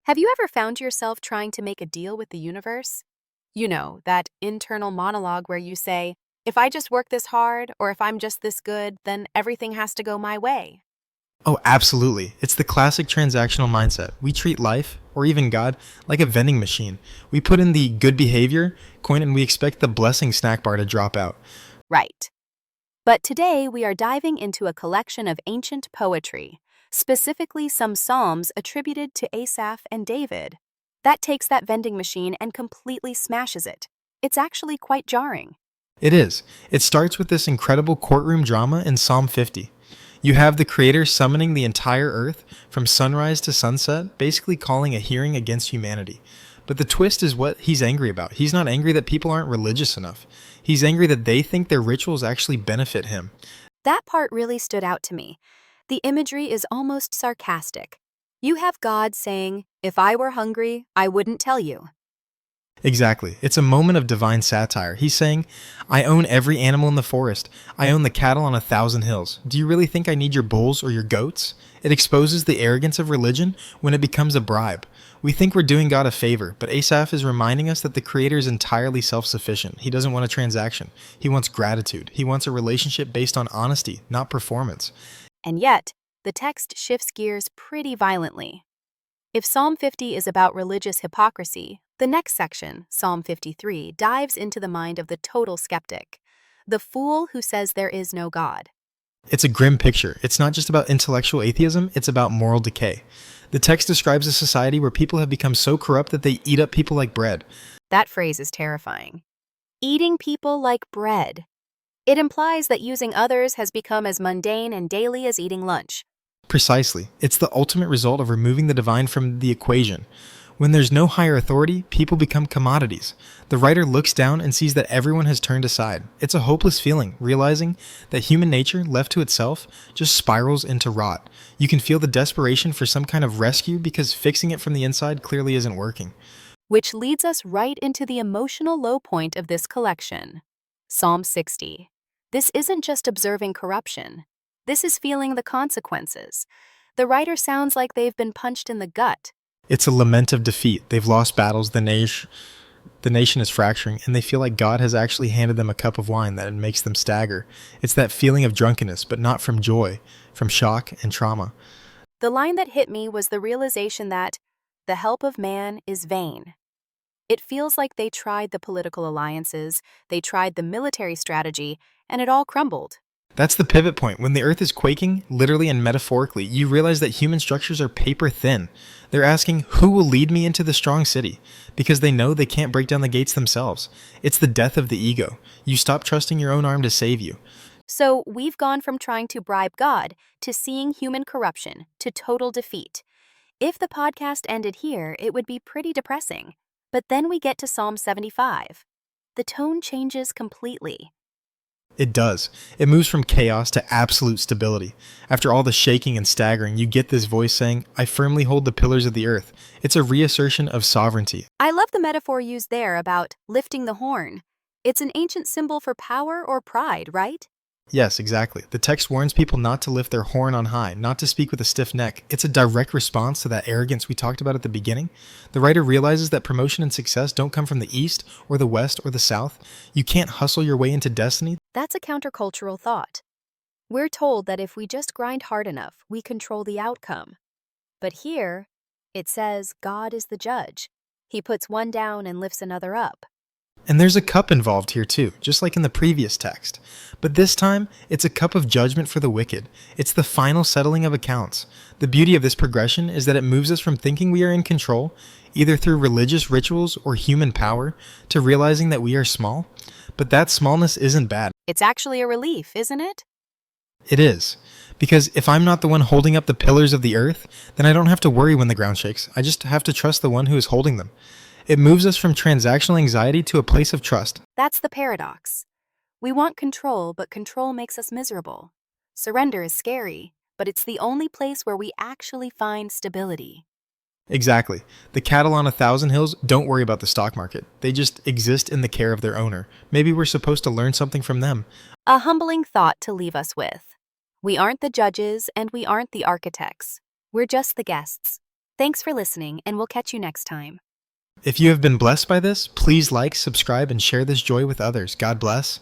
Have you ever found yourself trying to make a deal with the universe? You know, that internal monologue where you say, if I just work this hard or if I'm just this good, then everything has to go my way. Oh, absolutely. It's the classic transactional mindset. We treat life, or even God, like a vending machine. We put in the good behavior coin and we expect the blessing snack bar to drop out. Right. But today we are diving into a collection of ancient poetry, specifically some psalms attributed to Asaph and David. That takes that vending machine and completely smashes it. It's actually quite jarring. It is. It starts with this incredible courtroom drama in Psalm 50. You have the Creator summoning the entire earth from sunrise to sunset, basically calling a hearing against humanity. But the twist is what he's angry about. He's not angry that people aren't religious enough. He's angry that they think their rituals actually benefit him. That part really stood out to me. The imagery is almost sarcastic. You have God saying, if I were hungry, I wouldn't tell you. Exactly. It's a moment of divine satire. He's saying, I own every animal in the forest. I own the cattle on 1,000 hills. Do you really think I need your bulls or your goats? It exposes the arrogance of religion when it becomes a bribe. We think we're doing God a favor, but Asaph is reminding us that the Creator is entirely self-sufficient. He doesn't want a transaction. He wants gratitude. He wants a relationship based on honesty, not performance. And yet, the text shifts gears pretty violently. If Psalm 50 is about religious hypocrisy, the next section, Psalm 53, dives into the mind of the total skeptic, the fool who says there is no God. It's a grim picture. It's not just about intellectual atheism, it's about moral decay. The text describes a society where people have become so corrupt that they eat up people like bread. That phrase is terrifying. Eating people like bread. It implies that using others has become as mundane and daily as eating lunch. Precisely. It's the ultimate result of removing the divine from the equation. When there's no higher authority, people become commodities. The writer looks down and sees that everyone has turned aside. It's a hopeless feeling, realizing that human nature, left to itself, just spirals into rot. You can feel the desperation for some kind of rescue because fixing it from the inside clearly isn't working. Which leads us right into the emotional low point of this collection. Psalm 60. This isn't just observing corruption. This is feeling the consequences. The writer sounds like they've been punched in the gut. It's a lament of defeat. They've lost battles, the nation is fracturing, and they feel like God has actually handed them a cup of wine that makes them stagger. It's that feeling of drunkenness, but not from joy, from shock and trauma. The line that hit me was the realization that the help of man is vain. It feels like they tried the political alliances, they tried the military strategy, and it all crumbled. That's the pivot point. When the earth is quaking, literally and metaphorically, you realize that human structures are paper thin. They're asking, who will lead me into the strong city? Because they know they can't break down the gates themselves. It's the death of the ego. You stop trusting your own arm to save you. So we've gone from trying to bribe God to seeing human corruption to total defeat. If the podcast ended here, it would be pretty depressing. But then we get to Psalm 75. The tone changes completely. It does. It moves from chaos to absolute stability. After all the shaking and staggering, you get this voice saying, I firmly hold the pillars of the earth. It's a reassertion of sovereignty. I love the metaphor used there about lifting the horn. It's an ancient symbol for power or pride, right? Yes, exactly. The text warns people not to lift their horn on high, not to speak with a stiff neck. It's a direct response to that arrogance we talked about at the beginning. The writer realizes that promotion and success don't come from the east or the west or the south. You can't hustle your way into destiny. That's a countercultural thought. We're told that if we just grind hard enough, we control the outcome. But here, it says God is the judge. He puts one down and lifts another up. And there's a cup involved here too, just like in the previous text. But this time, it's a cup of judgment for the wicked. It's the final settling of accounts. The beauty of this progression is that it moves us from thinking we are in control, either through religious rituals or human power, to realizing that we are small. But that smallness isn't bad. It's actually a relief, isn't it? It is. Because if I'm not the one holding up the pillars of the earth, then I don't have to worry when the ground shakes. I just have to trust the one who is holding them. It moves us from transactional anxiety to a place of trust. That's the paradox. We want control, but control makes us miserable. Surrender is scary, but it's the only place where we actually find stability. Exactly. The cattle on 1,000 hills don't worry about the stock market. They just exist in the care of their owner. Maybe we're supposed to learn something from them. A humbling thought to leave us with. We aren't the judges and we aren't the architects. We're just the guests. Thanks for listening, and we'll catch you next time. If you have been blessed by this, please like, subscribe, and share this joy with others. God bless.